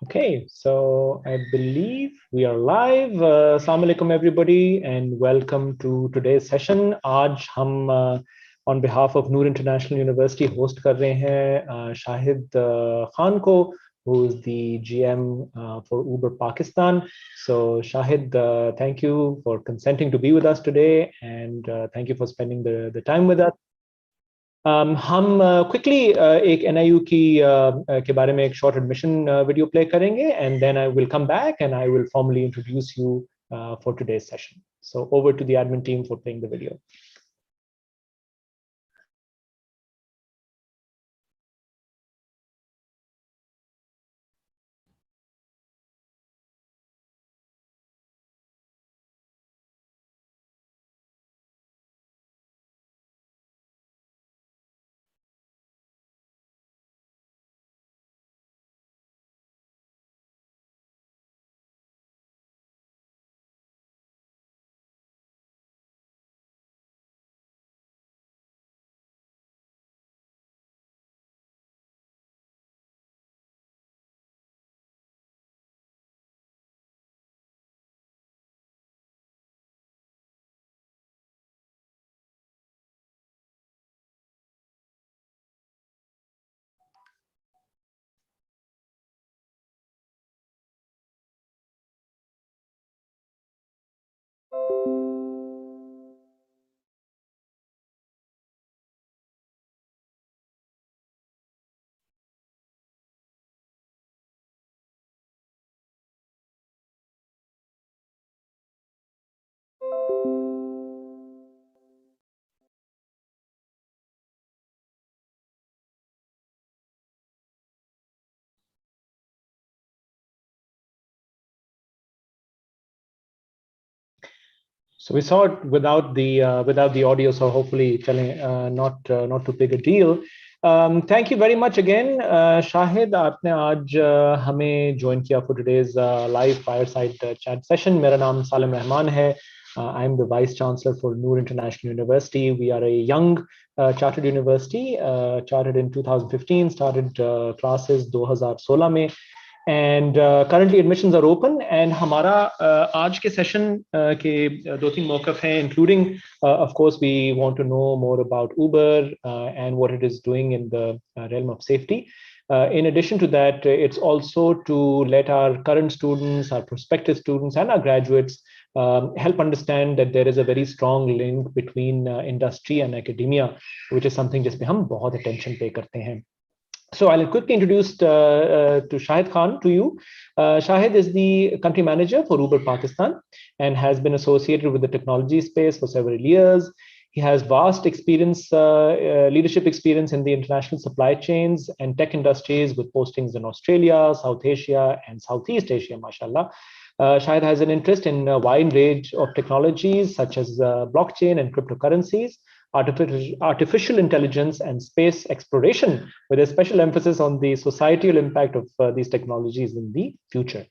Okay, so I believe we are live. Assalamu alaikum everybody and welcome to today's session. आज हम on behalf of Noor International University host कर रहे हैं Shahid Khan को, who is the GM for Uber Pakistan. So Shahid, thank you for consenting to be with us today and thank you for spending the time with us. हम quickly एक NIU की के बारे में एक short admission video play करेंगे and then I will come back and I will formally introduce you for today's session. So over to the admin team for playing the video. So we saw it without the audio, so hopefully telling not too big a deal. Thank you very much again, Shahid. आपने आज हमें join किया for today's live fireside chat session. मेरा नाम सालिम रहमान है. I'm the Vice Chancellor for Noor International University. We are a young chartered university, chartered in 2015, started classes 2016 में. And currently admissions are open and हमारा आज के session के दो तीन मौक़िफ़ हैं, including of course we want to know more about Uber and what it is doing in the realm of safety. In addition to that, it's also to let our current students, our prospective students and our graduates help understand that there is a very strong link between industry and academia, which is something जिस पे हम बहुत attention pay करते हैं. So I'll quickly introduce to Shahid Khan to you. Shahid is the country manager for Uber Pakistan and has been associated with the technology space for several years. He has vast experience, leadership experience in the international supply chains and tech industries with postings in Australia, South Asia, and Southeast Asia, mashallah. Shahid has an interest in a wide range of technologies such as blockchain and cryptocurrencies, artificial intelligence and space exploration, with a special emphasis on the societal impact of these technologies in the future.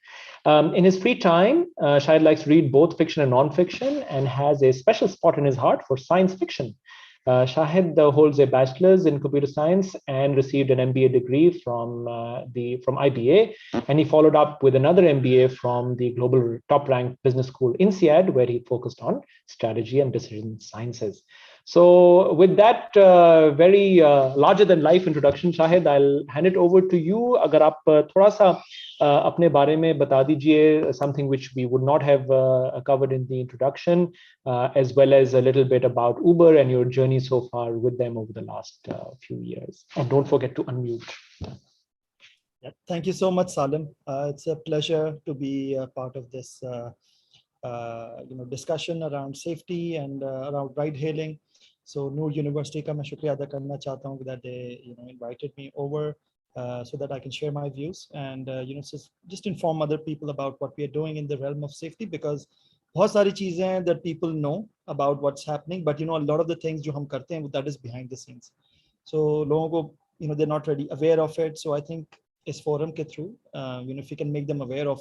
In his free time, Shahid likes to read both fiction and non-fiction and has a special spot in his heart for science fiction. Shahid holds a bachelor's in computer science and received an MBA degree from IBA, and he followed up with another MBA from the global top-ranked business school INSEAD, where he focused on strategy and decision sciences. So with that very larger than life introduction, Shahid, I'll hand it over to you. अगर आप थोड़ा सा अपने बारे में बता दीजिए, something which we would not have covered in the introduction, as well as a little bit about Uber and your journey so far with them over the last few years. And don't forget to unmute. Yeah, thank you so much, Salim. It's a pleasure to be part of this discussion around safety and around ride hailing. So Noor University का मैं शुक्रिया अदा करना चाहता हूँ that they invited me over so that I can share my views and just inform other people about what we are doing in the realm of safety, because बहुत सारी चीजें हैं that people know about what's happening, but a lot of the things जो हम करते हैं that is behind the scenes. So लोगों को they're not really aware of it. So I think इस forum के through if we can make them aware of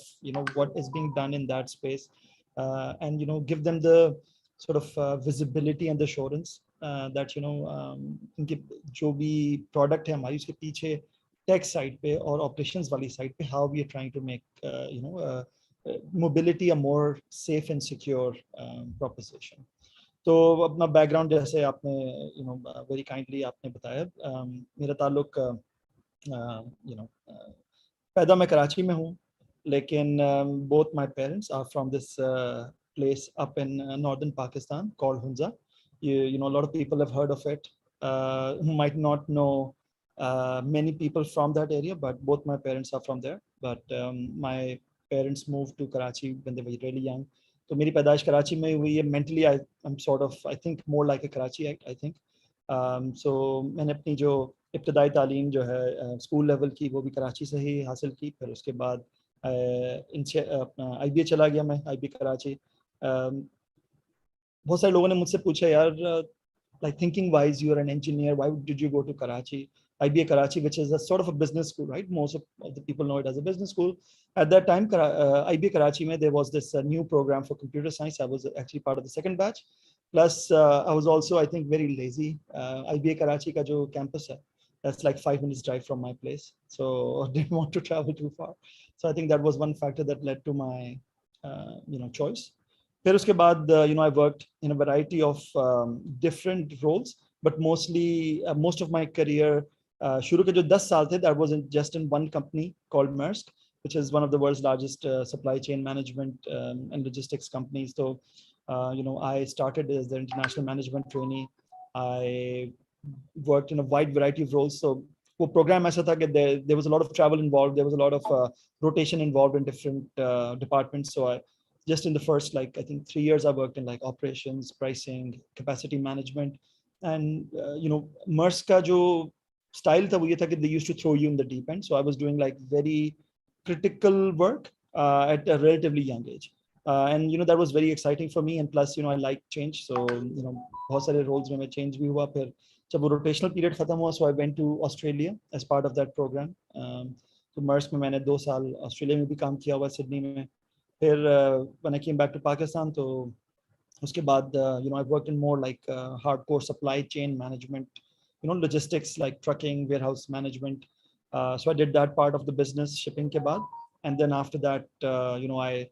what is being done in that space and give them the sort of visibility and the assurance that इनके जो भी product है हमारी उसके पीछे tech side पे और operations वाली side पे, how we are trying to make mobility a more safe and secure proposition. तो अपना background जैसे आपने very kindly आपने बताया, मेरा ताल्लुक पैदा मैं कराची में हूँ, लेकिन both my parents are from this place up in northern Pakistan called Hunza. You know, a lot of people have heard of it, who might not know many people from that area, but both my parents are from there. But my parents moved to Karachi when they were really young. तो मेरी पैदाइश कराची में हुई है. Mentally I'm sort of, I think, more like a Karachiite, I think. So मैंने अपनी जो इब्तदाई तालीम जो है स्कूल लेवल की वो भी कराची से ही हासिल की. फिर उसके बाद इनसे अपना IBA चला गया मैं, IBA कराची. बहुत सारे लोगों ने मुझसे पूछा, यार like thinking wise, you are an engineer, why did you go to Karachi? IBA Karachi, which is a sort of a business school, right? Most of the people know it as a business school. At that time, IBA Karachi, there was this new program for computer science. I was actually part of the second batch. Plus, I was also, I think, very lazy. IBA Karachi ka jo campus hai, that's like 5 minutes drive from my place. So I didn't want to travel too far. So I think that was one factor that led to my, choice. फिर उसके बाद I worked in a variety of different roles, but mostly most of my career शुरू के जो 10 साल थे, that was just in one company called Maersk, which is one of the world's largest supply chain management and logistics companies. So I started as the international management trainee. I worked in a wide variety of roles. So वो program ऐसा था कि there was a lot of travel involved, there was a lot of rotation involved in different departments. So I just in the first, like, I think 3 years, I worked in like operations, pricing, capacity management. And Maersk ka jo style tha wo ye tha ki they used to throw you in the deep end. So I was doing like very critical work at a relatively young age. And that was very exciting for me. And plus, I like change. So बहुत सारे roles में change भी हुआ. फिर जब वो rotational period खत्म हुआ, so I went to Australia as part of that program. तो Maersk में मैंने 2 साल ऑस्ट्रेलिया में भी काम किया हुआ, सिडनी में. फिर when I came back to Pakistan, तो उसके बाद I worked in more like hardcore supply chain management, logistics like trucking, warehouse management. So I did that part of the business, shipping ke baad. And then after that, I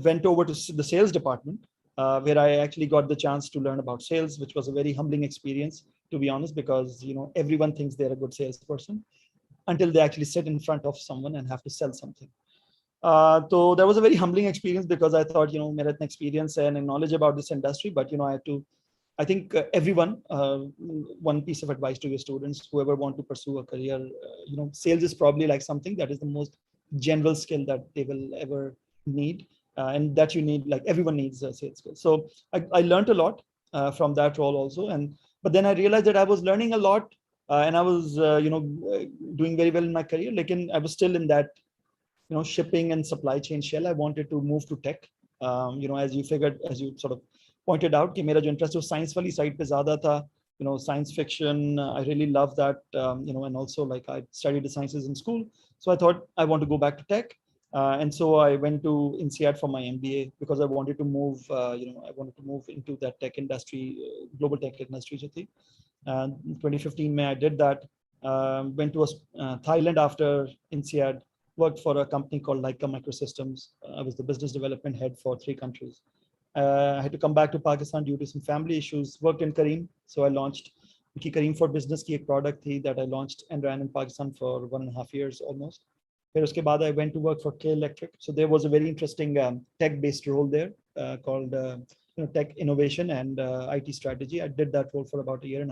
went over to the sales department, where I actually got the chance to learn about sales, which was a very humbling experience, to be honest, because everyone thinks they're a good salesperson until they actually sit in front of someone and have to sell something. So that was a very humbling experience, because I thought, मेरा इतना experience and knowledge about this industry, but I had to, I think everyone, one piece of advice to your students, whoever want to pursue a career, sales is probably like something that is the most general skill that they will ever need, and that you need, like everyone needs a sales skill. So I learned a lot from that role also, but then I realized that I was learning a lot, and I was doing very well in my career. Like I was still in that shipping and supply chain shell. I wanted to move to tech. As you sort of pointed out, कि मेरा जो interest was science वाली side पे ज़्यादा था. Science fiction. I really love that. And also like I studied the sciences in school, so I thought I want to go back to tech. And so I went to INSEAD for my MBA, because I wanted to move. I wanted to move into that tech industry, global tech industry. 2015, I did that. Went to Thailand after INSEAD. Worked for a company called Leica Microsystems. I was the business development head for 3 countries. I had to come back to Pakistan due to some family issues. Worked in Kareem, so I launched Kareem for Business की एक product थी that I launched and ran in Pakistan for 1.5 years almost. फिर उसके बाद I went to work for K Electric. So there was a very interesting tech-based role there called tech innovation and IT strategy. I did that role for about 1.5 years.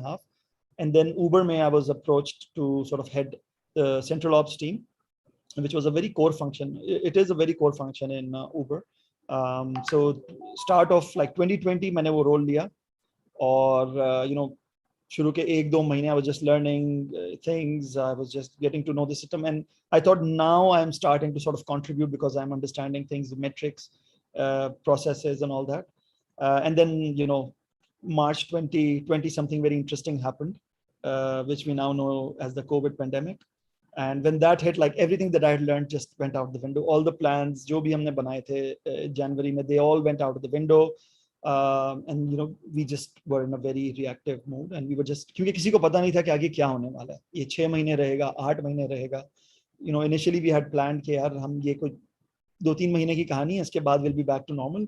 And then Uber में I was approached to sort of head the central ops team, which was a very core function. It is a very core function in Uber. So start of like 2020 मैंने वो role लिया, और शुरू के 1-2 महीने I was just learning things. I was just getting to know the system, and I thought now I'm starting to sort of contribute because I'm understanding things, the metrics, processes, and all that. And then March 2020 something very interesting happened, which we now know as the COVID pandemic. And when that hit, like everything that I had learned just went out the window. All the plans, जो भी हमने बनाए थे January में, they all went out of the window. and we just were in a very reactive mood, and we were just, क्योंकि किसी को पता नहीं था कि आगे क्या होने वाला है, ये 6 महीने रहेगा, 8 महीने रहेगा. Initially we had planned कि यार हम ये कोई 2-3 महीने की कहानी है, इसके बाद we'll be back to normal.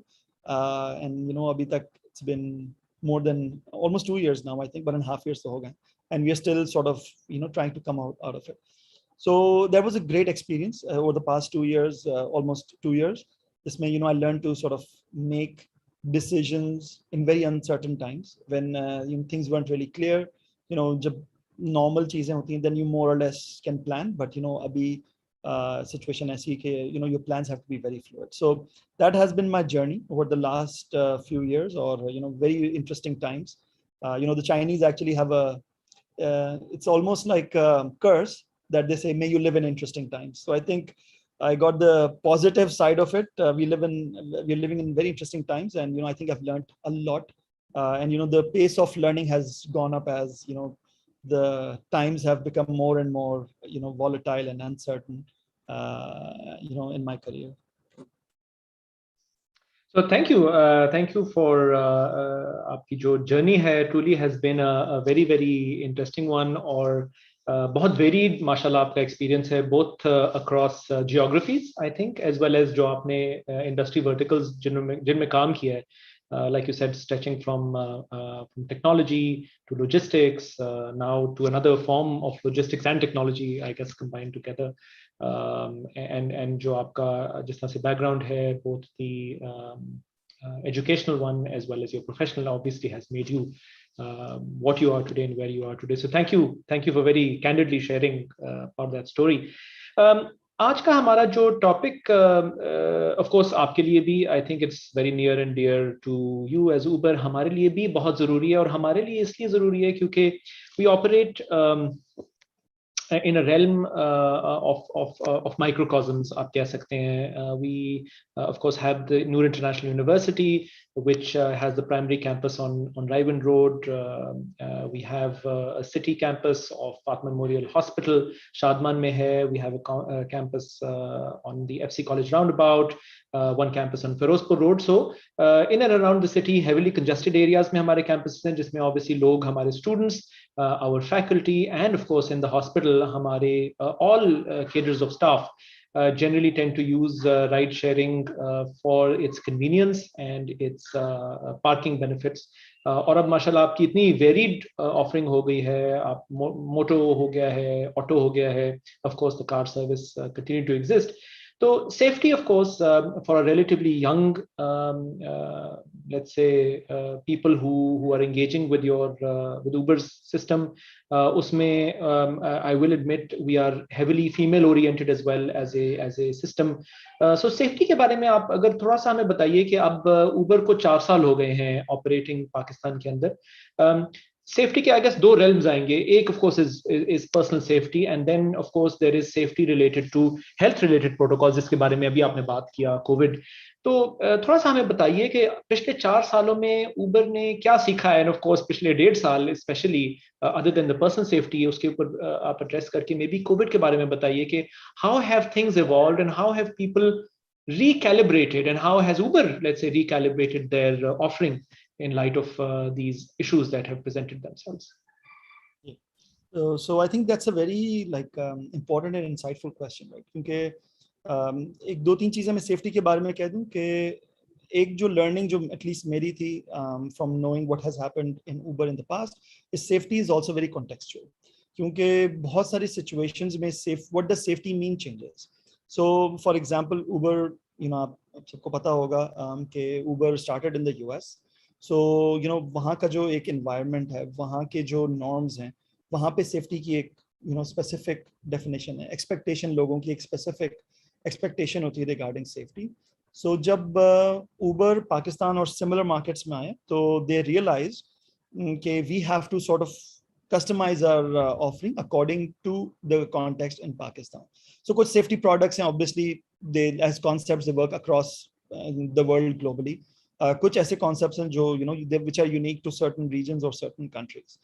And अभी तक it's been more than almost 2 years now, I think 1.5 years तो हो गए, and we are still sort of trying to come out of it. So that was a great experience over the past 2 years, almost 2 years. This may I learned to sort of make decisions in very uncertain times when things weren't really clear. जब normal चीजें होती हैं, then you more or less can plan, but अभी situation ऐसी कि your plans have to be very fluid. So that has been my journey over the last few years, or very interesting times. The Chinese actually have a it's almost like a curse that they say, may you live in interesting times. So I think I got the positive side of it. We're living in very interesting times, and I think I've learned a lot. And the pace of learning has gone up as the times have become more and more volatile and uncertain in my career. So thank you for आपकी जो journey है truly has been a very very interesting one, और बहुत varied माशाल्लाह आपका experience है, both across geographies I think, as well as जो आपने industry verticals जिनमें काम किया है, like you said, stretching from technology to logistics, now to another form of logistics and technology, I guess, combined together. And जो आपका जिस तरह से background है, both the educational one as well as your professional, obviously has made you what you are today and where you are today. So thank you for very candidly sharing about that story. आज का हमारा जो topic, of course आपके लिए भी I think it's very near and dear to you as Uber, हमारे लिए भी बहुत ज़रूरी है, और हमारे लिए इसलिए ज़रूरी है क्योंकि we operate in a realm of microcosms, आप कह सकते हैं. We of course have the Noor International University, which has the primary campus on Raivan Road. We have a city campus of Fatma Memorial Hospital, Shadman mein hai. We have a campus on the FC College roundabout, one campus on Ferozpur Road. So in and around the city, heavily congested areas mein hamare campuses hain, jisme obviously log, hamare students, our faculty, and of course in the hospital hamare all cadres of staff generally tend to use ride sharing for its convenience and its parking benefits. और अब माशाल्लाह आपकी इतनी varied offering हो गई है, आप मोटो हो गया है, ऑटो हो गया है, of course the car service continue to exist. So safety, of course, for a relatively young, let's say, people who are engaging with with Uber's system, usme I will admit we are heavily female oriented as well as a system. So safety के बारे में आप अगर थोड़ा सा हमें बताइए कि अब Uber को 4 साल हो गए हैं ऑपरेटिंग पाकिस्तान के अंदर. Safety के I guess 2 realms आएंगे. एक of course is personal safety, and then of course there is safety related to health related protocols, जिसके बारे में अभी आपने बात किया, कोविड. तो थोड़ा सा हमें बताइए कि पिछले 4 सालों में उबर ने क्या सीखा है, and of course पिछले 1.5 साल specially other than the personal safety, उसके ऊपर आप एड्रेस करके मे बी कोविड के बारे में बताइए कि how have things evolved and how have people recalibrated, and how has Uber, let's say, recalibrated their offering in light of these issues that have presented themselves. So I think that's a very important and insightful question, right? क्योंकि एक 2-3 चीजें मैं safety के बारे में कह दूं कि एक जो लर्निंग जो एटलीस्ट मेरी थी from knowing what has happened in Uber in the past is safety is also very contextual. क्योंकि बहुत सारी situations में what does safety mean changes. So for example, Uber, आप सबको पता होगा कि Uber started in the US. So वहाँ का जो एक environment है, वहाँ के जो norms हैं, वहाँ पे safety की एक specific definition है, expectation, लोगों की एक specific expectation होती है regarding safety. So जब Uber पाकिस्तान और similar markets में आए, तो they realized कि we have to sort of customize our offering according to the context in Pakistan. So कुछ safety products हैं, obviously they as concepts they work across the world globally. कुछ ऐसे concepts हैं जो which are unique to certain regions or certain countries.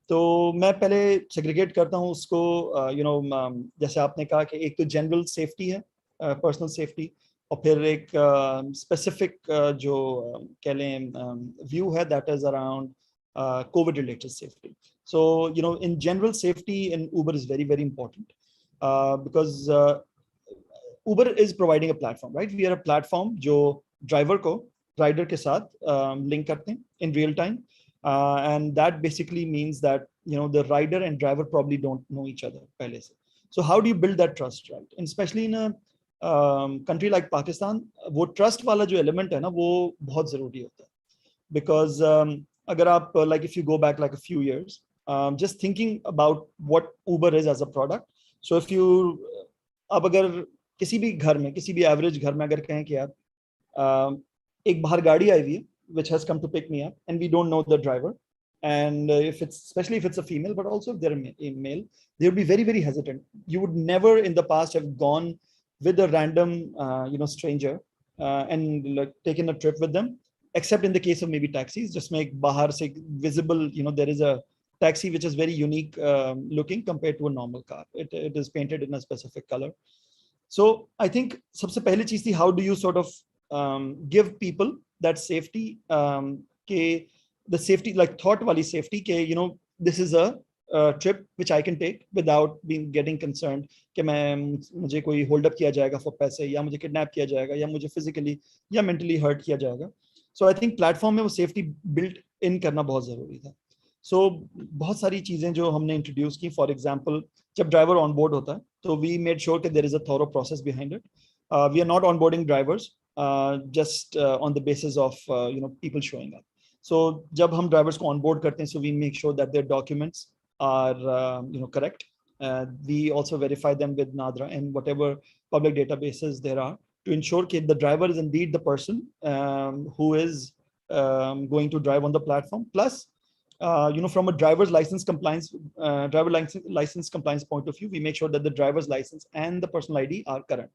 तो मैं पहले segregate करता हूँ उसको जैसे आपने कहा कि एक तो general safety है, personal safety, और फिर एक specific जो कह लें view है, that is around COVID related safety. So, you know, in general, safety in Uber is very, very important because Uber is providing a platform, right? We are a platform जो driver को rider के साथ link करते हैं in real time, and that basically means that, you know, the rider and driver probably don't know each other पहले से. So how do you build that trust, right? And especially in a country like Pakistan, वो trust वाला जो element है ना, वो बहुत ज़रूरी होता है. Because अगर आप like if you go back like a few years, just thinking about what Uber is as a product. So if you अब अगर किसी भी घर में, किसी भी एवरेज घर में अगर कहें कि यार एक बाहर गाड़ी आई हुई है which has come to pick me up and we don't know the driver, and if it's, especially if it's a female, but also if they're a male, they would be very, very hesitant. You would never in the past have gone with a random you know, stranger and like taken a trip with them, except in the case of maybe taxis. Just make bahar se visible, you know, there is a taxi which is very unique looking compared to a normal car. It is painted in a specific color. So I think सबसे पहली चीज थी, how do you sort of give people that safety, the safety, like thought wali safety, you know, this is a trip which I can take without getting concerned कि मुझे कोई hold up किया जाएगा for पैसे, या मुझे kidnap किया जाएगा, या मुझे physically या mentally hurt किया जाएगा. So I think platform में वो safety built in करना बहुत जरूरी था. So बहुत सारी चीजें जो हमने introduce की, for example, जब driver on board होता है, तो we made sure that there is a thorough process behind it. We are not onboarding drivers just on the basis of you know, people showing up. So जब हम drivers को onboard करते हैं, so we make sure that their documents are you know, correct. We also verify them with NADRA and whatever public databases there are to ensure that the driver is indeed the person who is going to drive on the platform. Plus, you know, from a driver's license compliance, license compliance point of view, we make sure that the driver's license and the personal ID are current.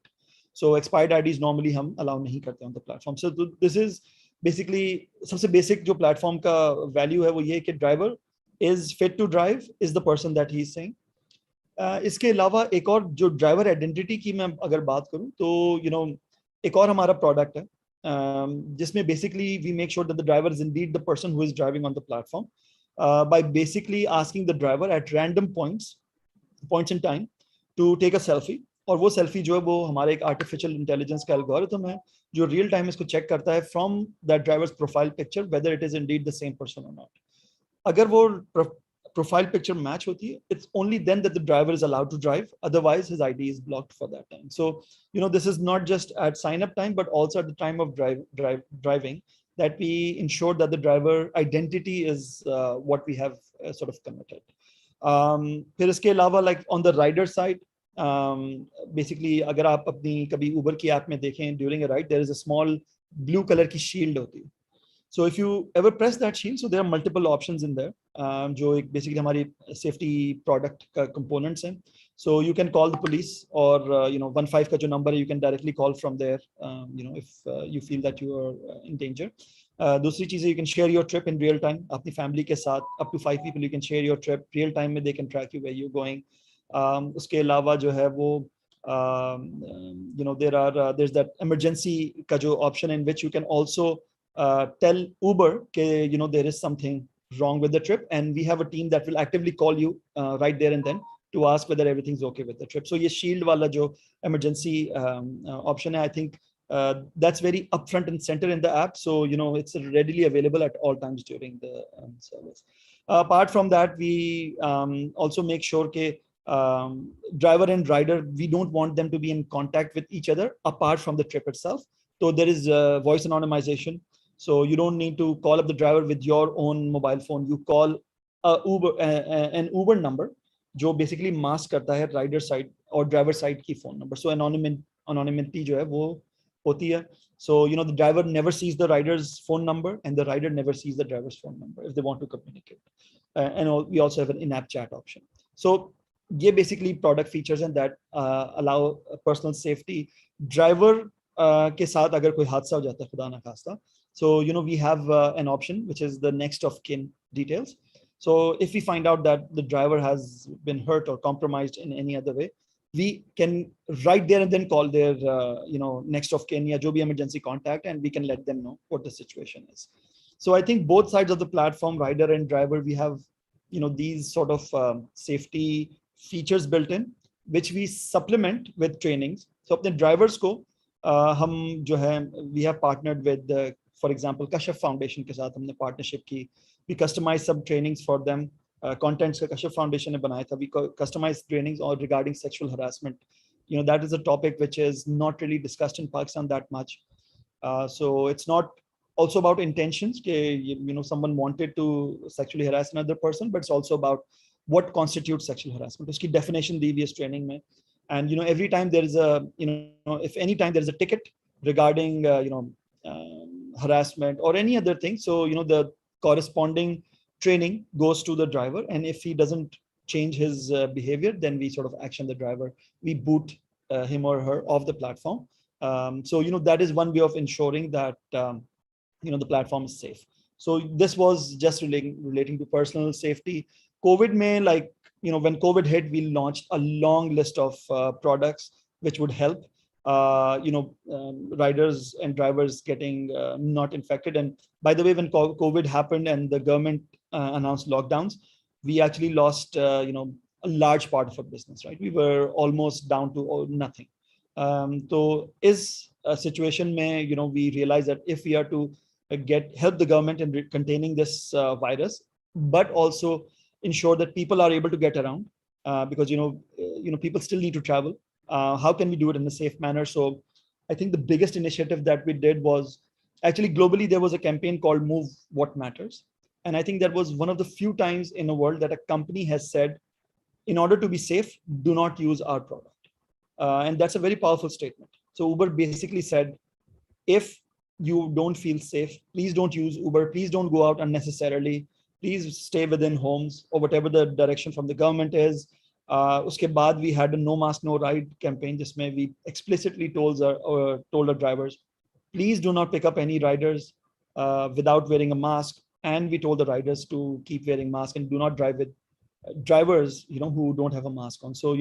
So expired IDs normally हम allow नहीं करते on the platform. So this is basically सबसे basic जो platform का value है, वो ये कि driver is fit to drive is the person that he is saying. इसके अलावा एक और जो driver identity की मैं अगर बात करूँ, तो you know, एक और हमारा product है जिसमें basically we make sure that the driver is indeed the person who is driving on the platform by basically asking the driver at random points in time to take a selfie. और वो selfie जो है वो हमारे एक artificial intelligence का algorithm है जो रियल टाइम इसको चेक करता है from that driver's profile picture whether it is indeed the same person or not. अगर वो प्रोफाइल पिक्चर मैच होती है, it's only then that the driver is allowed to drive, otherwise his ID is blocked for that time. So you know, this is not just at sign up time but also at the time of driving that we ensure that the driver identity is what we have sort of committed. फिर इसके अलावा like on the rider side, basically अगर आप अपनी कभी Uber की app में देखें, during a ride there is a small blue color की shield होती है. So if you ever press that shield, so there are multiple options in there जो एक basically हमारी safety product का components हैं. So you can call the police or you know 15 का जो number है, you can directly call from there you know, if you feel that you are in danger. दूसरी चीज़ है, you can share your trip in real time अपनी family के साथ, up to 5 people you can share your trip real time में, they can track you where you're going. उसके अलावा जो है वो you know, there's that emergency का जो option in which you can also tell Uber कि you know there is something wrong with the trip, and we have a team that will actively call you right there and then to ask whether everything's okay with the trip. So ये shield वाला जो emergency option है, I think that's very upfront and center in the app, so you know it's readily available at all times during the service. Apart from that, we also make sure कि driver and rider, we don't want them to be in contact with each other apart from the trip itself. So there is voice anonymization. So you don't need to call up the driver with your own mobile phone. You call an Uber number, जो basically mask करता है rider side और driver side की phone number. So anonymity जो है वो होती है. So you know, the driver never sees the rider's phone number and the rider never sees the driver's phone number if they want to communicate. And we also have an in-app chat option. So ये basically product features and that allow personal safety. Driver के साथ अगर कोई हादसा हो जाता है, खुदा ना खास्ता, so you know we have an option which is the next of kin details. So if we find out that the driver has been hurt or compromised in any other way, we can right there and then call their next of kin ya jo bhi emergency contact, and we can let them know what the situation is. So I think both sides of the platform, rider and driver, we have these sort of safety features built in, which we supplement with trainings. So अपने drivers को हम जो है we have partnered with for example Kashaf Foundation के साथ हमने partnership की. We customize some trainings for them. Contents का कश्यप फाउंडेशन ने बनाया था. We customized trainings or regarding sexual harassment. That is a topic which is not really discussed in Pakistan that much. So it's not also about intentions. Someone wanted to sexually harass another person, but it's also about what constitutes sexual harassment. उसकी definition दी हुई है training में. And every time there is if any time there is a ticket regarding harassment or any other thing, so the corresponding training goes to the driver, and if he doesn't change his behavior, then we sort of action the driver. We boot him or her off the platform. So that is one way of ensuring that the platform is safe. So this was just relating to personal safety. COVID may, like when COVID hit, we launched a long list of products which would help riders and drivers getting not infected. And by the way, when COVID happened and the government announced lockdowns, we actually lost a large part of our business, right? We were almost down to nothing. So is a situation where we realize that if we are to help the government in containing this virus, but also ensure that people are able to get around, because people still need to travel. How can we do it in a safe manner? So I think the biggest initiative that we did was actually globally, there was a campaign called Move What Matters. And I think that was one of the few times in the world that a company has said, in order to be safe, do not use our product. And that's a very powerful statement. So Uber basically said, if you don't feel safe, please don't use Uber. Please don't go out unnecessarily. Please stay within homes, or whatever the direction from the government is. Uske baad we had a no mask, no ride campaign. Jisme we explicitly told our drivers, please do not pick up any riders without wearing a mask. And we told the riders to keep wearing masks and do not drive with drivers, who don't have a mask on. So,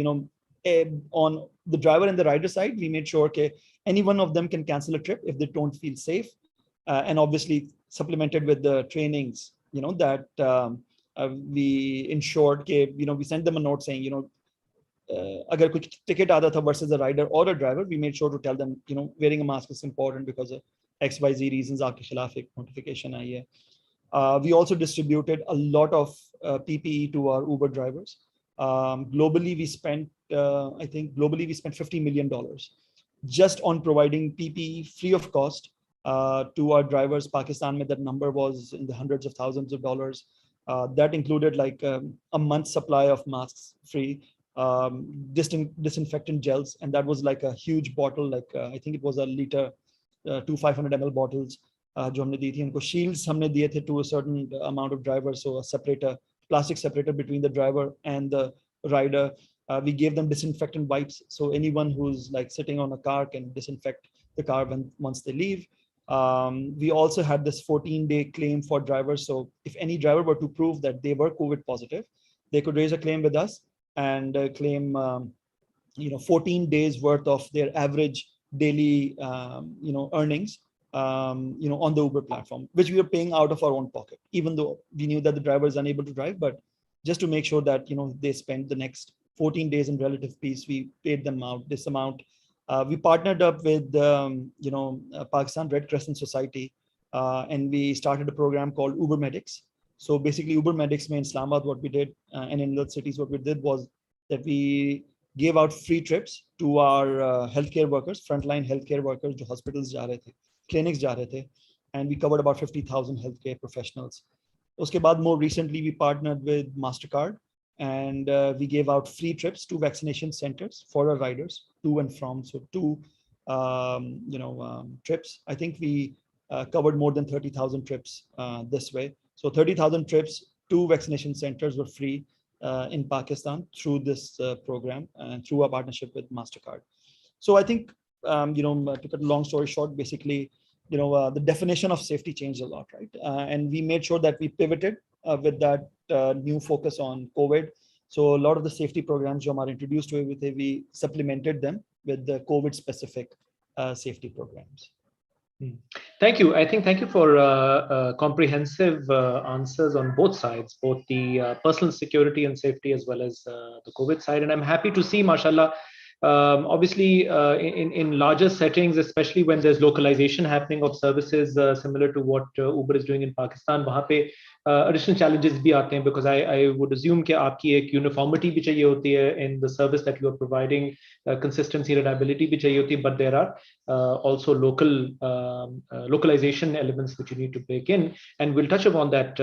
on the driver and the rider side, we made sure that any one of them can cancel a trip if they don't feel safe, and obviously supplemented with the trainings, that we ensured that, we sent them a note saying, agar kuch ticket aata tha versus a rider or a driver, we made sure to tell them, wearing a mask is important because of XYZ reasons. Aapke khilaf ek notification aayi hai. We also distributed a lot of PPE to our Uber drivers. Globally, we spent, I think globally we spent $50 million just on providing PPE free of cost to our drivers. Pakistan, that number was in the hundreds of thousands of dollars. That included like a month's supply of masks free, disinfectant gels, and that was like a huge bottle, like I think it was a liter, 500 ml bottles. जो हमने दी थी उनको. Shields हमने दिए थे to a certain amount of drivers, so a separator, plastic separator between the driver and the rider. We gave them disinfectant wipes, so anyone who's like sitting on a car can disinfect the car once they leave. We also had this 14-day claim for drivers, so if any driver were to prove that they were COVID positive, they could raise a claim with us and claim 14 days worth of their average daily earnings on the Uber platform, which we were paying out of our own pocket, even though we knew that the driver is unable to drive. But just to make sure that they spend the next 14 days in relative peace, we paid them out this amount. We partnered up with Pakistan Red Crescent Society, and we started a program called Uber Medics. So basically, Uber Medics in Islamabad, what we did, and in other cities, what we did was that we gave out free trips to our healthcare workers, frontline healthcare workers, जो hospitals जा रहे थे, clinics जा रहे थे, and we covered about 50,000 healthcare professionals. उसके बाद more recently we partnered with MasterCard, and we gave out free trips to vaccination centers for our riders to and from. So two trips. I think we covered more than 30,000 trips this way. So 30,000 trips to vaccination centers were free in Pakistan through this program and through our partnership with MasterCard. So I think, to cut a long story short, basically, the definition of safety changed a lot, right? And we made sure that we pivoted with that new focus on COVID. So a lot of the safety programs जो हमारे introduced हुए थे, we supplemented them with the COVID specific safety programs. Thank you. Thank you for comprehensive answers on both sides, both the personal security and safety as well as the COVID side. And I'm happy to see, mashallah, obviously in larger settings, especially when there's localization happening of services similar to what Uber is doing in Pakistan, वहाँ पे additional challenges भी आते हैं, because I would assume कि आपकी एक uniformity भी चाहिए होती है in the service that you are providing, consistency, reliability भी चाहिए होती है, but there are also localization elements which you need to bake in, and we'll touch upon that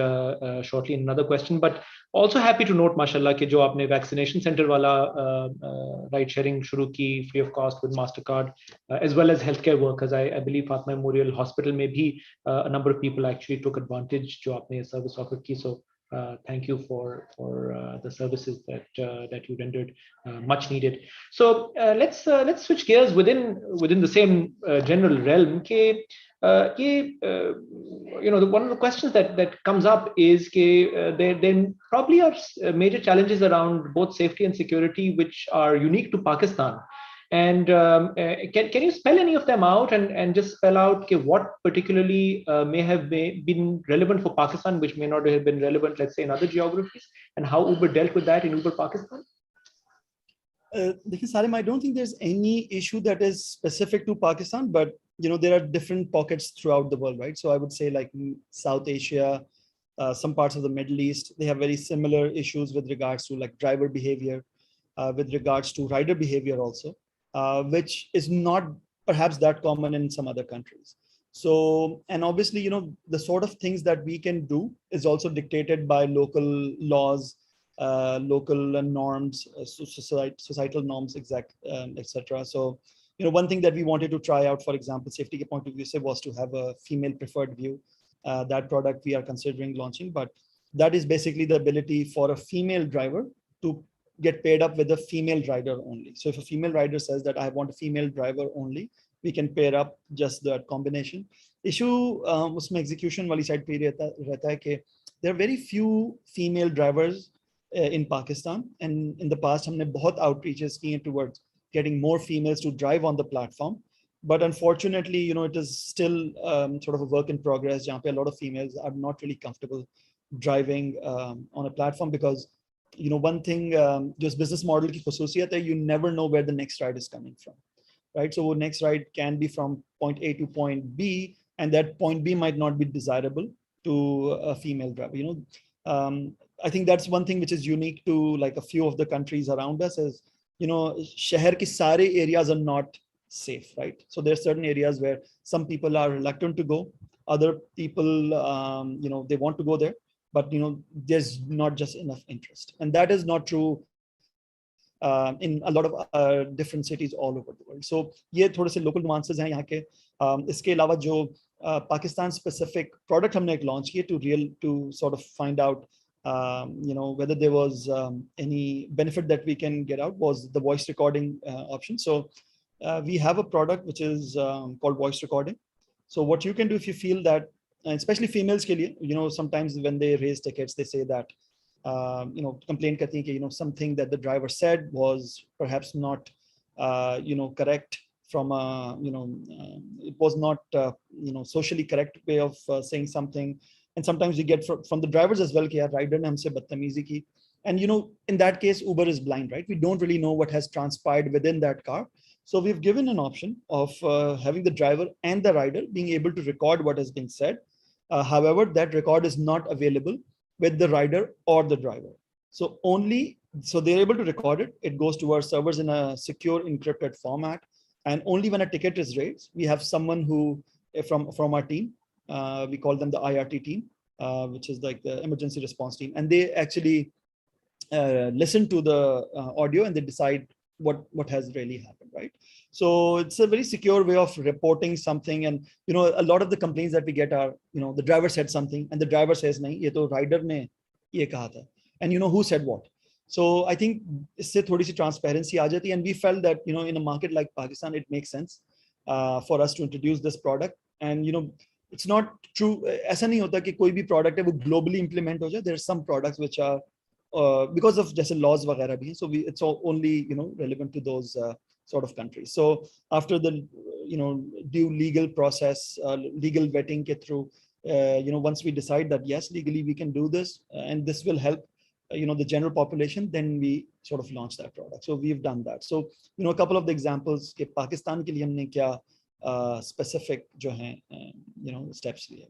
shortly in another question. But also happy to note, mashallah, कि जो आपने vaccination center वाला ride sharing शुरू की free of cost with Mastercard, as well as healthcare workers. I believe Fatma Memorial Hospital में भी a number of people actually took advantage जो आपने service offer की. So thank you for the services that you rendered, much needed. So let's switch gears within the same general realm. One of the questions that comes up is there probably are major challenges around both safety and security which are unique to Pakistan. And can you spell any of them out and just spell out what particularly may have been relevant for Pakistan, which may not have been relevant, let's say, in other geographies, and how Uber dealt with that in Uber Pakistan? Salim, I don't think there's any issue that is specific to Pakistan, but there are different pockets throughout the world, right? So I would say like South Asia, some parts of the Middle East, they have very similar issues with regards to like driver behavior, with regards to rider behavior also. Which is not perhaps that common in some other countries. So, and obviously, the sort of things that we can do is also dictated by local laws, local norms, societal norms, etc. So, one thing that we wanted to try out, for example, safety point of view, was to have a female preferred view. That product we are considering launching, but that is basically the ability for a female driver to get paired up with a female rider only. So if a female rider says that I want a female driver only, we can pair up just that combination. Issue उसमें execution वाली side पे रहता है कि there are very few female drivers in Pakistan, and in the past हमने बहुत outreaches किए towards getting more females to drive on the platform. But unfortunately, it is still sort of a work in progress. जहाँ पे a lot of females are not really comfortable driving on a platform because one thing, just business model ki khususiyat hai, you never know where the next ride is coming from, right? So next ride can be from point A to point B, and that point B might not be desirable to a female driver. I think that's one thing which is unique to like a few of the countries around us is, shahar ki sare areas are not safe, right? So there are certain areas where some people are reluctant to go, other people, they want to go there. But there's not just enough interest, and that is not true in a lot of different cities all over the world. So ये थोड़े से local nuances हैं यहाँ के. इसके अलावा जो Pakistan specific product हमने एक launch किए to sort of find out whether there was any benefit that we can get out was the voice recording option. So we have a product which is called voice recording. So what you can do if you feel that, and especially females के लिए, sometimes when they raise tickets, they say that, complain करती हैं कि, something that the driver said was perhaps not, correct from a, it was not, socially correct way of saying something. And sometimes we get from the drivers as well कि यार rider ने हमसे बदतमीजी की. And, in that case, Uber is blind, right? We don't really know what has transpired within that car. So we've given an option of having the driver and the rider being able to record what is being said. However, that record is not available with the rider or the driver. So they're able to record it. It goes to our servers in a secure encrypted format. And only when a ticket is raised, we have someone who from our team, we call them the IRT team, which is like the emergency response team. And they actually listen to the audio and they decide what has really happened, right? So it's a very secure way of reporting something. And a lot of the complaints that we get are, the driver said something and the driver says nahi, ye to rider ne ye kaha tha. And who said what. So I think isse thodi si transparency aa jati, and we felt that in a market like Pakistan it makes sense for us to introduce this product. And it's not true, aisa nahi hota ki koi bhi product hai wo globally implement ho jaye. There are some products which are because of just laws वगैरह भी, so it's all only relevant to those sort of countries. So after the due legal process, legal vetting ke through, once we decide that yes, legally we can do this and this will help the general population, then we sort of launch that product. So we've done that. So a couple of the examples ke Pakistan ke liye humne kya specific jo hain steps liye.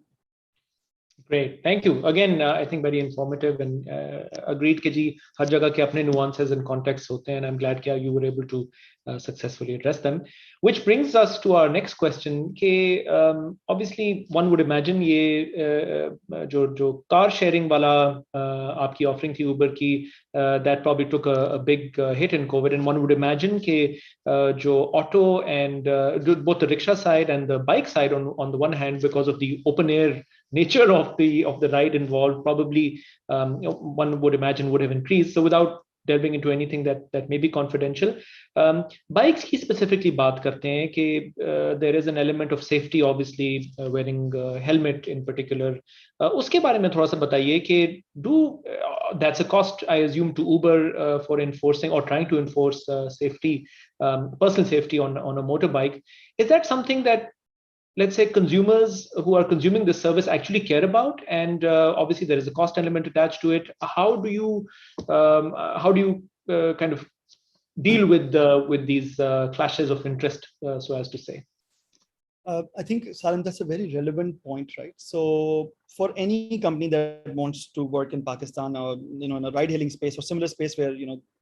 Great, thank you again. I think very informative and agreed कि जी हर जगह के अपने nuances and contexts होते हैं, and I'm glad कि you were able to successfully address them. Which brings us to our next question कि obviously one would imagine ये जो car sharing वाला आपकी offering थी Uber की, that probably took a big hit in COVID, and one would imagine कि जो auto and both the rickshaw side and the bike side on the one hand, because of the open air nature of the ride involved, probably one would imagine would have increased. So without delving into anything that may be confidential, bikes की specifically बात करते हैं कि there is an element of safety, obviously wearing helmet in particular. उसके बारे में थोड़ा सा बताइए कि that's a cost, I assume, to Uber for enforcing or trying to enforce safety, personal safety on a motorbike. Is that something that, let's say, consumers who are consuming this service actually care about? And obviously there is a cost element attached to it. How do you kind of deal with these clashes of interest, so as to say? I think, Salim, that's a very relevant point, right? So for any company that wants to work in Pakistan or in a ride-hailing space or similar space where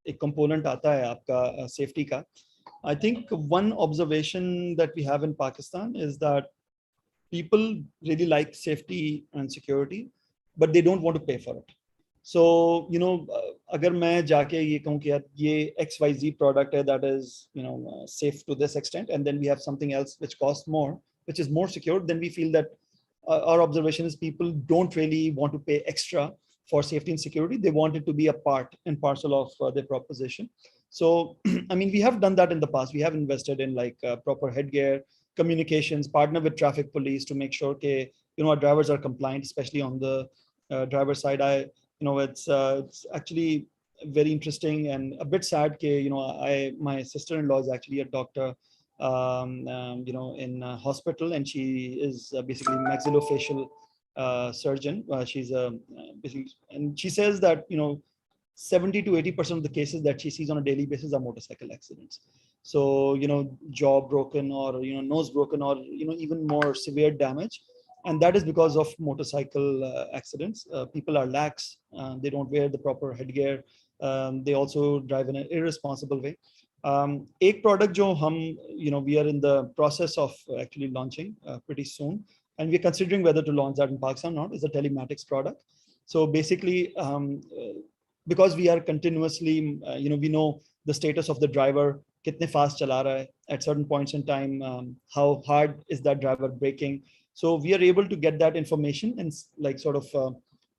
a component आता है आपका safety का, I think one observation that we have in Pakistan is that people really like safety and security, but they don't want to pay for it. So अगर मैं जाके ये कहूँ कि यार ये XYZ product है that is safe to this extent, and then we have something else which costs more, which is more secure, then we feel that our observation is people don't really want to pay extra for safety and security. They want it to be a part and parcel of their proposition. So I mean, we have done that in the past. We have invested in like proper headgear, communications, partner with traffic police to make sure that our drivers are compliant, especially on the driver side. It's actually very interesting and a bit sad that my sister-in-law is actually a doctor in a hospital, and she is basically maxillofacial surgeon. She's basically, and she says that 70 to 80% of the cases that she sees on a daily basis are motorcycle accidents. So jaw broken or nose broken or even more severe damage, and that is because of motorcycle accidents. People are lax, they don't wear the proper headgear, they also drive in an irresponsible way. एक product जो हम we are in the process of actually launching pretty soon, and we're considering whether to launch that in Pakistan or not, is a telematics product. So basically because we are continuously we know the status of the driver, kitne fast chala raha hai at certain points in time, how hard is that driver braking. So we are able to get that information and like sort of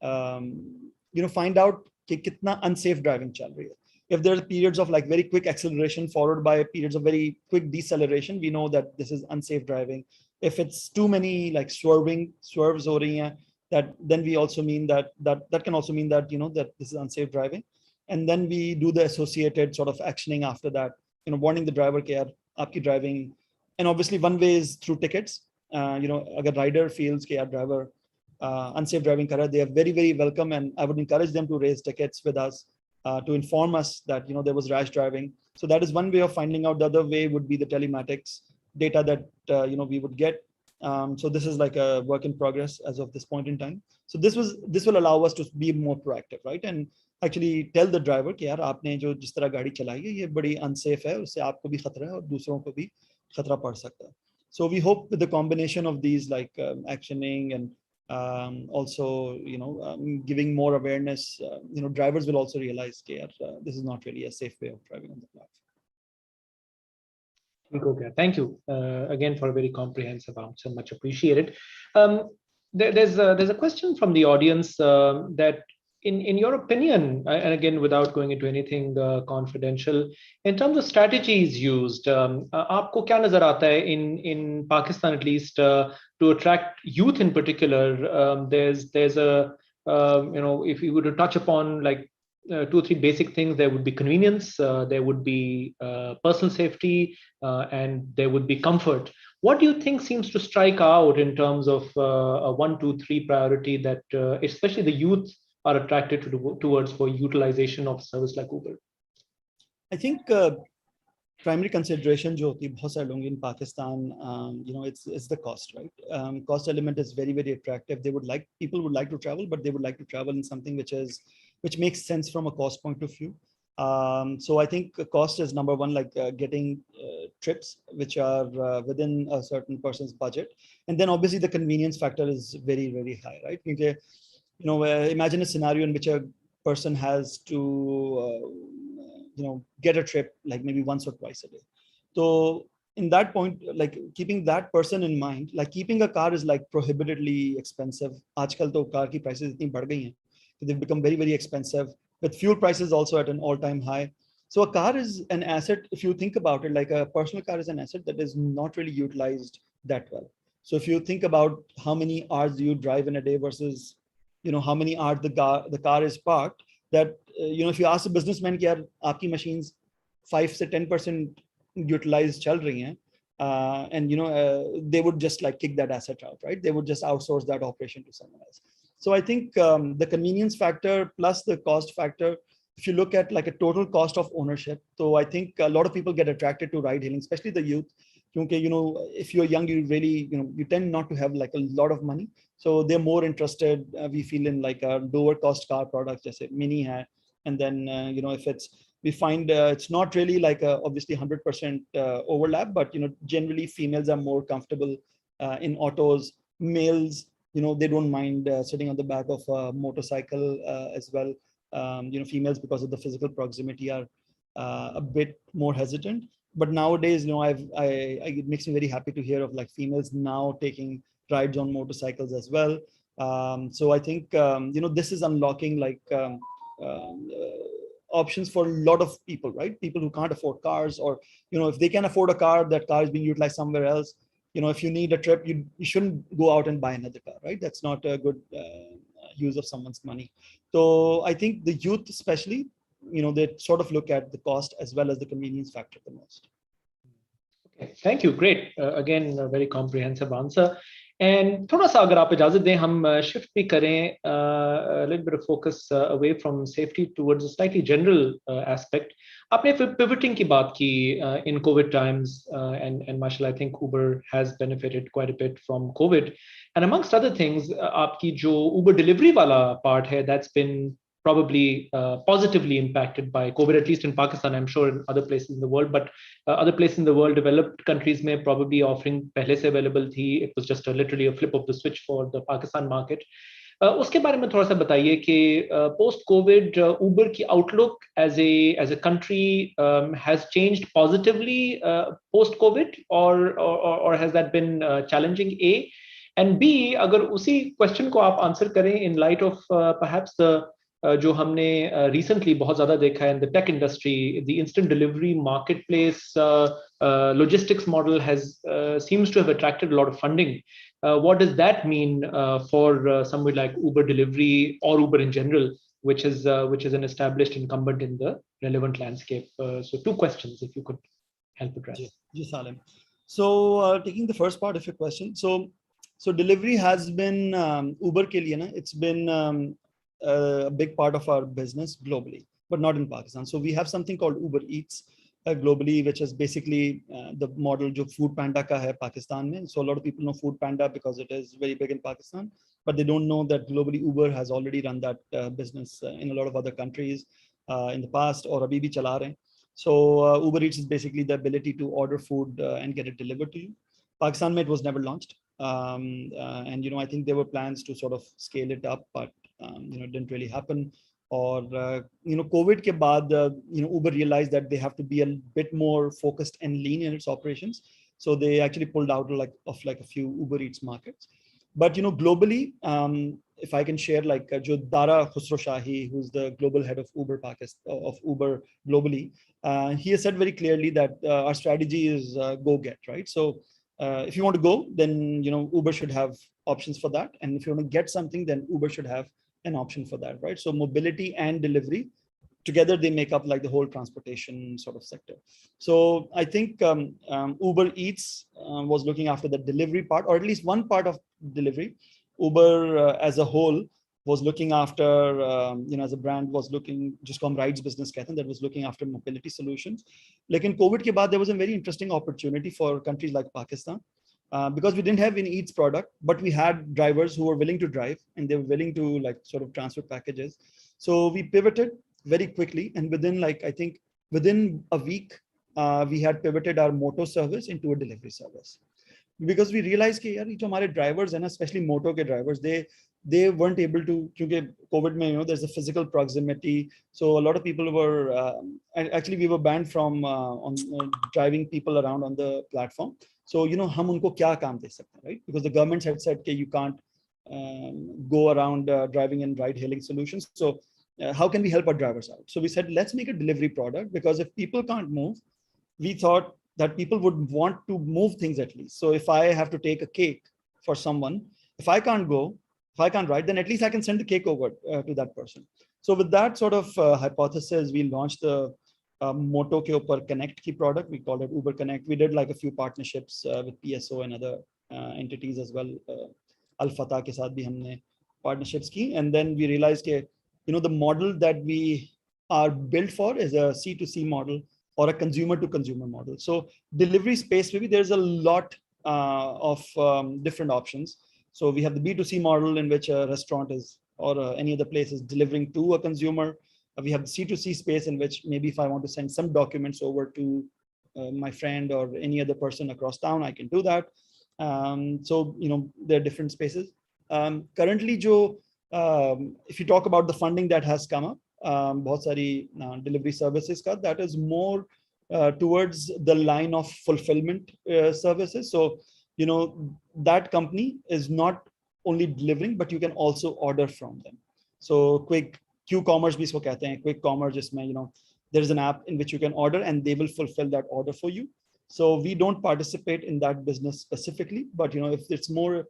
find out कि कितना unsafe driving चल रही है. If there are periods of like very quick acceleration followed by periods of very quick deceleration, we know that this is unsafe driving. If it's too many like swerves हो रही हैं, that then we also mean that can also mean that that this is unsafe driving, and then we do the associated sort of actioning after that, warning the driver कि यार आपकी driving, and obviously one way is through tickets. अगर rider feels कि यार driver unsafe driving कर रहा है, they are very, very welcome, and I would encourage them to raise tickets with us to inform us that there was rash driving. So that is one way of finding out. The other way would be the telematics data that we would get. So this is like a work in progress as of this point in time. So this will allow us to be more proactive, right, and actually tell the driver कि यार आपने जो जिस तरह गाड़ी चलाई है ये बड़ी unsafe है, उससे आपको भी खतरा है और दूसरों को भी खतरा पड़ सकता है. So we hope with the combination of these like actioning and also giving more awareness, drivers will also realize that this is not really a safe way of driving on the platform. Okay, thank you again for a very comprehensive answer, much appreciated. There's a question from the audience that in your opinion, and again without going into anything confidential, in terms of strategies used, आपको क्या नजर आता है in Pakistan at least to attract youth in particular? There's a if you were to touch upon like two or three basic things. There would be convenience, there would be personal safety, and there would be comfort. What do you think seems to strike out in terms of a 1, 2, 3 priority that especially the youth are attracted towards for utilization of service like Uber? I think primary consideration जो होती है बहुत सारे लोग in Pakistan, it's the cost, right? Cost element is very, very attractive. People would like to travel, but they would like to travel in something which makes sense from a cost point of view. So I think cost is number one, like getting trips which are within a certain person's budget, and then obviously the convenience factor is very, very high, right? Because, imagine a scenario in which a person has to get a trip like maybe once or twice a day. So in that point, like keeping that person in mind, like keeping a car is like prohibitively expensive. Aajkal to car ki prices itni badh gayi hain, they've become very, very expensive, with fuel prices also at an all-time high. So a car is an asset, if you think about it, like a personal car is an asset that is not really utilized that well. So if you think about how many hours do you drive in a day versus how many hours the car is parked, that if you ask a businessman कि यार आपकी machines 5 से 10% utilized चल रही हैं, and they would just like kick that asset out, right? They would just outsource that operation to someone else. So I think the convenience factor plus the cost factor, if you look at like a total cost of ownership, so I think a lot of people get attracted to ride hailing, especially the youth. Because if you're young, you really you tend not to have like a lot of money, so they're more interested, we feel, in like a lower cost car products, जैसे Mini hai, and then if we find it's not really like obviously 100% overlap, but generally females are more comfortable in autos. Males, they don't mind sitting on the back of a motorcycle as well. Females, because of the physical proximity, are a bit more hesitant. But nowadays, it makes me very happy to hear of like females now taking rides on motorcycles as well. So I think this is unlocking like options for a lot of people, right? People who can't afford cars, or if they can afford a car, that car is being utilized somewhere else. If you need a trip, you shouldn't go out and buy another car, right? That's not a good use of someone's money. So I think the youth especially, they sort of look at the cost as well as the convenience factor the most. Okay, thank you. Great. Again, a very comprehensive answer. And थोड़ा सा अगर आप इजाजत दें, हम shift भी करें a little bit of focus away from safety towards a slightly general aspect. आपने pivoting की बात की in COVID times, and mashallah, I think Uber has benefited quite a bit from COVID. And amongst other things, आपकी जो Uber delivery वाला part है, that's been probably positively impacted by COVID, at least in Pakistan. I'm sure in other places in the world, but other places in the world, developed countries may probably offering pehle se available thi. It was just literally a flip of the switch for the Pakistan market. उसके बारे में थोड़ा सा बताइए कि post COVID Uber की outlook as a country has changed positively post COVID, or has that been challenging? A, and B, अगर उसी question को आप answer करें in light of perhaps the जो हमने recently बहुत ज़्यादा देखा है in the tech industry, the instant delivery marketplace logistics model seems to have attracted a lot of funding. What does that mean for somebody like Uber delivery or Uber in general, which is an established incumbent in the relevant landscape? So two questions, if you could help address. Yes, Salim. So taking the first part of your question, so delivery has been Uber ke liye na, it's been a big part of our business globally, but not in Pakistan. So we have something called Uber Eats globally, which is basically the model जो Food Panda का है Pakistan में. So a lot of people know Food Panda because it is very big in Pakistan, but they don't know that globally Uber has already run that business in a lot of other countries in the past, or अभी भी चला रहे हैं. So Uber Eats is basically the ability to order food and get it delivered to you. Pakistan में it was never launched, and I think there were plans to sort of scale it up, but it didn't really happen. Or COVID के बाद Uber realized that they have to be a bit more focused and lean in its operations, so they actually pulled out of a few Uber Eats markets. But globally, if I can share, like jo Dara Khusro Shahi, who's the global head of Uber Pakistan, of Uber globally, he has said very clearly that our strategy is go get, right? So if you want to go, then Uber should have options for that, and if you want to get something, then Uber should have an option for that, right? So mobility and delivery together they make up like the whole transportation sort of sector. So I think Uber Eats was looking after the delivery part, or at least one part of delivery. Uber as a whole was looking after, as a brand was looking, just from rides business that was looking after mobility solutions. Like in COVID ke baad, there was a very interesting opportunity for countries like Pakistan, because we didn't have an Eats product, but we had drivers who were willing to drive and they were willing to like sort of transfer packages. So we pivoted very quickly, and I think within a week, we had pivoted our moto service into a delivery service, because we realized that yaar, jo hamare drivers and especially moto ke drivers, they weren't able to, because COVID mein, there's a physical proximity. So a lot of people were, actually we were banned from driving people around on the platform. So, hum unko kya kaam de sakte, right? Because the government had said that you can't go around driving and ride hailing solutions. So how can we help our drivers out? So we said, let's make a delivery product, because if people can't move, we thought that people would want to move things at least. So if I have to take a cake for someone, if I can't go, if I can't ride, then at least I can send the cake over to that person. So with that sort of hypothesis, we launched the Moto ke upar Connect key product. We called it Uber Connect. We did like a few partnerships with PSO and other entities as well. Al Fatah ke saath bhi humne partnerships ki. And then we realized that, the model that we are built for is a C2C model or a consumer to consumer model. So delivery space, maybe there's a lot of different options. So we have the B2C model in which a restaurant is, or any other place is delivering to a consumer. We have the C2C space in which maybe if I want to send some documents over to my friend or any other person across town, I can do that. So, there are different spaces. Currently, if you talk about the funding that has come up, बहुत सारी delivery services ka, that is more towards the line of fulfillment services. So, that company is not only delivering, but you can also order from them. So quick Q-commerce bhi isko kehte hain, quick commerce, jisme, there is an app in which you can order and they will fulfill that order for you. So we don't participate in that business specifically, but if it's more,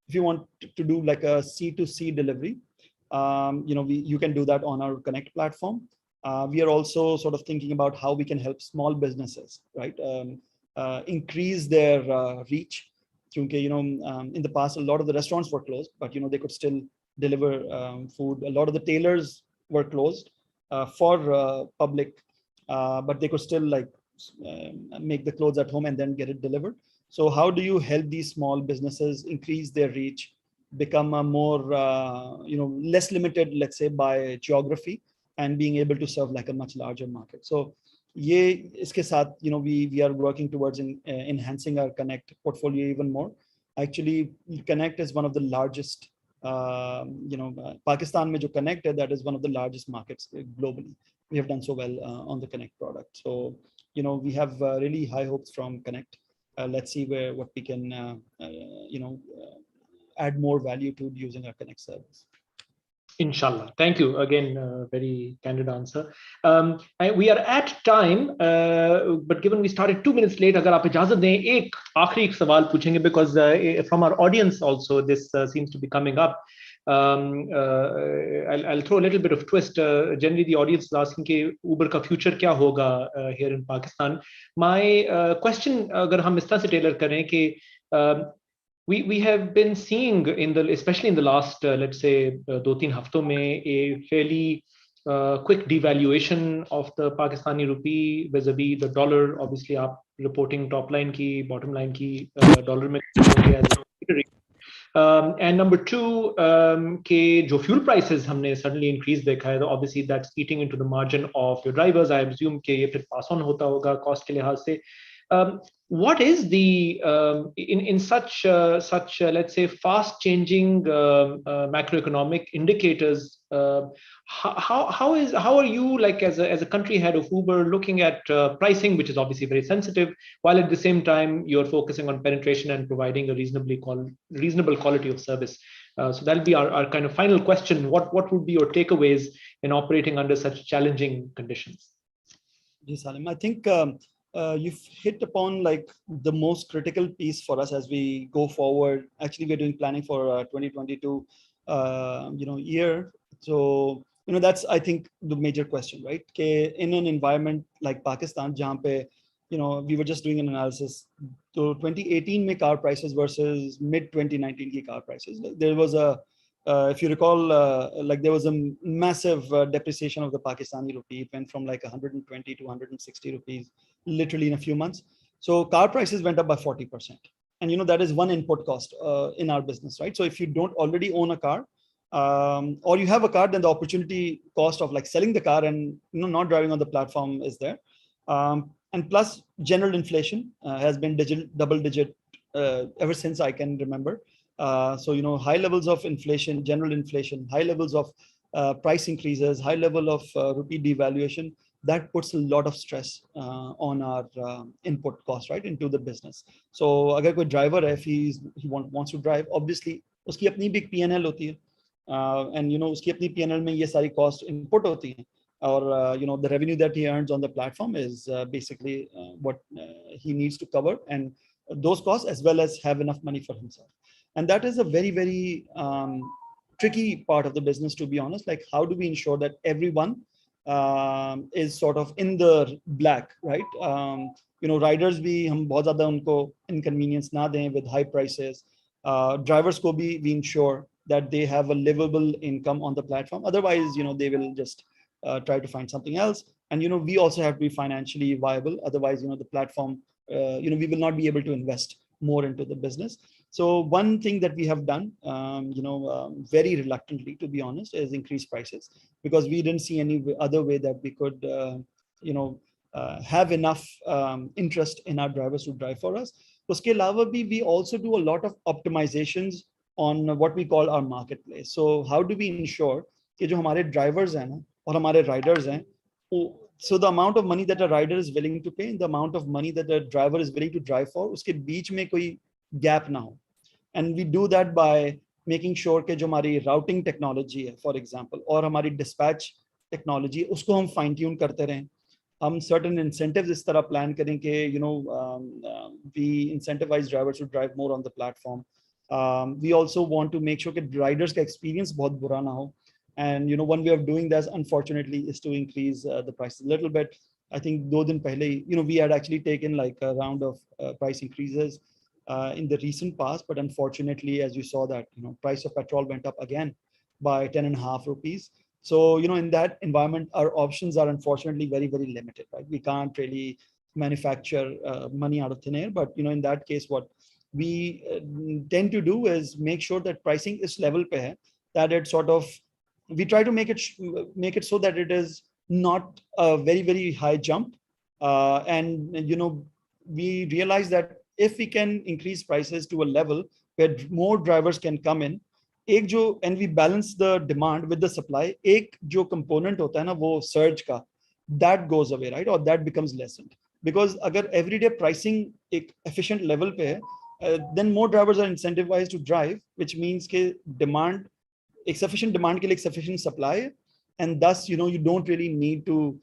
if you want to do like a C2C delivery, you can do that on our Connect platform. We are also sort of thinking about how we can help small businesses, right? Increase their reach. In the past, a lot of the restaurants were closed, but they could still deliver food. A lot of the tailors were closed for public, but they could still make the clothes at home and then get it delivered. So how do you help these small businesses increase their reach, become a more less limited, let's say, by geography, and being able to serve like a much larger market? So iske saath, we are working towards enhancing our Connect portfolio even more. Actually, Connect is one of the largest, Pakistan mein jo Connect hai, that is one of the largest markets globally. We have done so well on the Connect product. So, we have really high hopes from Connect. Let's see what we can, add more value to using our Connect service. Inshallah. Thank you again. Very candid answer. We are at time, but given we started 2 minutes late, agar aap ijazat dein, ek aakhri sawal puchenge, because from our audience also this seems to be coming up. I'll throw a little bit of twist. Generally, the audience is asking कि Uber का future क्या होगा here in Pakistan. My question, अगर हम इस तरह से tailor करें कि we have been seeing especially in the last let's say 2-3 हफ्तों में a fairly quick devaluation of the Pakistani rupee vis-a-vis the dollar. Obviously, आप reporting top line की, bottom line की dollar में and number two, के जो fuel prices हमने suddenly increase देखा है, obviously that's eating into the margin of your drivers. I assume कि ये फिर pass on होता होगा cost के लिहाज से. What is the in such let's say fast changing macroeconomic indicators? How are you, like as a country head of Uber, looking at pricing, which is obviously very sensitive, while at the same time you're focusing on penetration and providing a reasonable quality of service? So that'll be our kind of final question. What would be your takeaways in operating under such challenging conditions? Yes, Salim, I think you've hit upon like the most critical piece for us as we go forward. Actually, we're doing planning for 2022 year. So that's, I think, the major question, right? In an environment like Pakistan, jahan pe, we were just doing an analysis. So 2018 mein car prices versus mid 2019 ki car prices. There was if you recall, like there was a massive depreciation of the Pakistani rupee. It went from like 120 to 160 rupees, literally in a few months. So car prices went up by 40%. And that is one input cost in our business, right? So if you don't already own a car, or you have a car, then the opportunity cost of like selling the car and not driving on the platform is there. And plus general inflation has been double digit ever since I can remember. So high levels of inflation, general inflation, high levels of price increases, high level of rupee devaluation, that puts a lot of stress on our input cost, right, into the business. So agar koi driver hai, if he wants to drive, obviously uski apni big P&L hoti hai. And uski apni P&L mein ye sari cost input hoti hain. Or the revenue that he earns on the platform is basically what he needs to cover, and those costs, as well as have enough money for himself. And that is a very, very tricky part of the business, to be honest. Like, how do we ensure that everyone is sort of in the black, right? Riders bhi hum bahut zyada unko inconvenience na dein with high prices. Drivers ko bhi we ensure that they have a livable income on the platform. Otherwise, they will just try to find something else. And we also have to be financially viable. Otherwise, the platform, we will not be able to invest more into the business. So one thing that we have done, very reluctantly, to be honest, is increase prices, because we didn't see any other way that we could, have enough interest in our drivers to drive for us. Uske alawa bhi, we also do a lot of optimizations on what we call our marketplace. So how do we ensure कि जो हमारे drivers हैं ना और हमारे riders हैं, so the amount of money that a rider is willing to pay and the amount of money that a driver is willing to drive for, उसके बीच में कोई gap ना हो. And we do that by making sure कि जो हमारी routing technology है, for example, और हमारी dispatch technology, उसको हम fine tune करते रहें. हम certain incentives इस तरह plan करें कि we incentivize drivers to drive more on the platform. We also want to make sure that riders का experience बहुत बुरा ना हो. And one way of doing that, unfortunately, is to increase the prices a little bit. I think 2 दिन पहले, we had actually taken like a round of price increases in the recent past, but unfortunately, as you saw that, price of petrol went up again by 10.5 rupees. So, in that environment, our options are unfortunately very, very limited, right? We can't really manufacture money out of thin air, but in that case, what we tend to do is make sure that pricing is level pe hai, that it sort of, we try to make it so that it is not a very, very high jump. And we realize that if we can increase prices to a level where more drivers can come in, and we balance the demand with the supply, एक जो component होता है ना वो surge का, that goes away, right? Or that becomes lessened. Because अगर everyday pricing एक efficient level पे है, then more drivers are incentivized to drive, which means कि demand, एक sufficient demand के लिए sufficient supply, and thus you don't really need to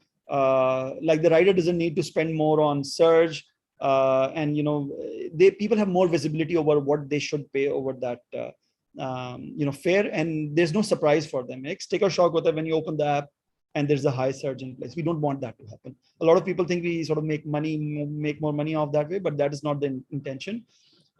like the rider doesn't need to spend more on surge, and people have more visibility over what they should pay over that fare, and there's no surprise for them. Like sticker shock hota when you open the app and there's a high surge in place. We don't want that to happen. A lot of people think we sort of make more money off that way, but that is not the intention.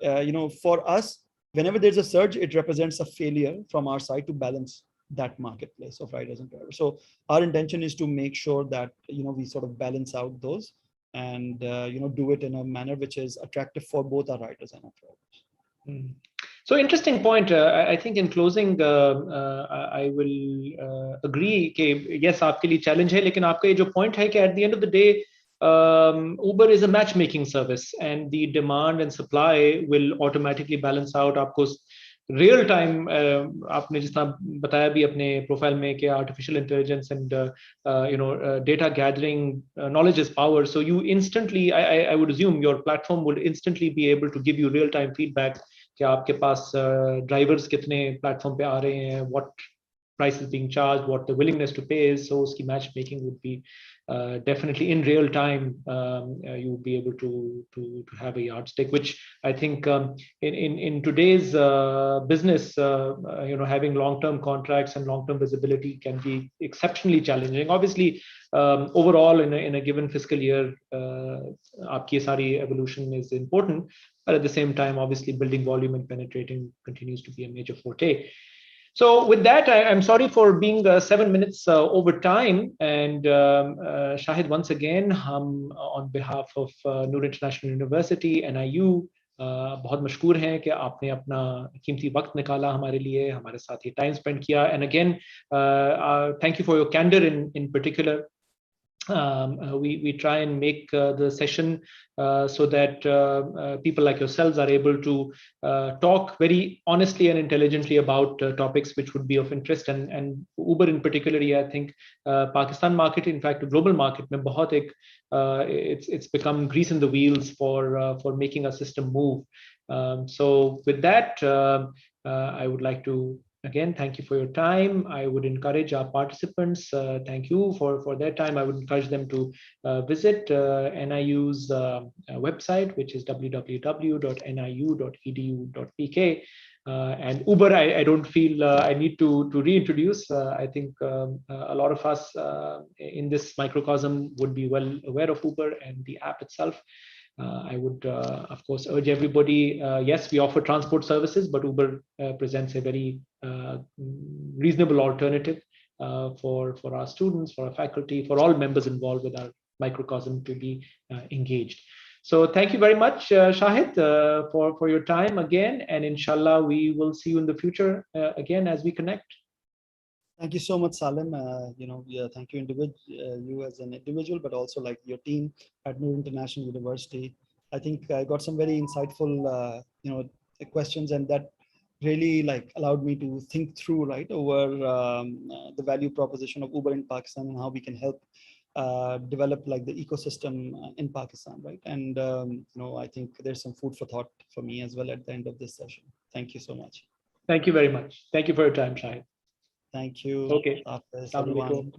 For us, whenever there's a surge, it represents a failure from our side to balance that marketplace of riders and drivers. So our intention is to make sure that we sort of balance out those and do it in a manner which is attractive for both our riders and our drivers. So interesting point. I think in closing, I will agree कि yes, आपके लिए challenge है, लेकिन आपका ये जो point है कि at the end of the day, Uber is a matchmaking service, and the demand and supply will automatically balance out. आपको real time, आपने जितना बताया भी अपने profile में कि artificial intelligence and data gathering, knowledge is power. So you instantly, I would assume your platform would instantly be able to give you real time feedback कि आपके पास drivers कितने platform पे आ रहे हैं, what price is being charged, what the willingness to pay is. So उसकी matchmaking would be definitely in real time, you'll be able to have a yardstick, which I think in today's business, having long-term contracts and long-term visibility can be exceptionally challenging. Obviously, overall in a given fiscal year, aapki sari evolution is important, but at the same time, obviously, building volume and penetrating continues to be a major forte. So with that, I'm sorry for being 7 minutes over time. And Shahid, once again, on behalf of Noor International University, NIU, बहुत मशकूर हैं कि आपने अपना कीमती वक्त निकाला हमारे लिए, हमारे साथ ये टाइम स्पेंड किया. And again, thank you for your candor in particular. We try and make the session so that people like yourselves are able to talk very honestly and intelligently about topics which would be of interest. And Uber in particular, I think Pakistan market, in fact, the global market, mein bahut it's become grease in the wheels for making a system move. So with that, I would like to again, thank you for your time. I would encourage our participants, thank you for their time. I would encourage them to visit NIU's website, which is www.niu.edu.pk. And Uber, I don't feel I need to reintroduce. I think a lot of us in this microcosm would be well aware of Uber and the app itself. I would, of course, urge everybody, yes, we offer transport services, but Uber presents a very reasonable alternative for our students, for our faculty, for all members involved with our microcosm to be engaged. So thank you very much, Shahid, for your time again, and inshallah, we will see you in the future again as we connect. Thank you so much, Salim. Thank you, you as an individual, but also like your team at Noor International University. I think I got some very insightful, questions, and that really like allowed me to think through over the value proposition of Uber in Pakistan and how we can help develop like the ecosystem in Pakistan, right? And I think there's some food for thought for me as well at the end of this session. Thank you so much. Thank you very much. Thank you for your time, Shahid. Thank you. Okay. Everyone.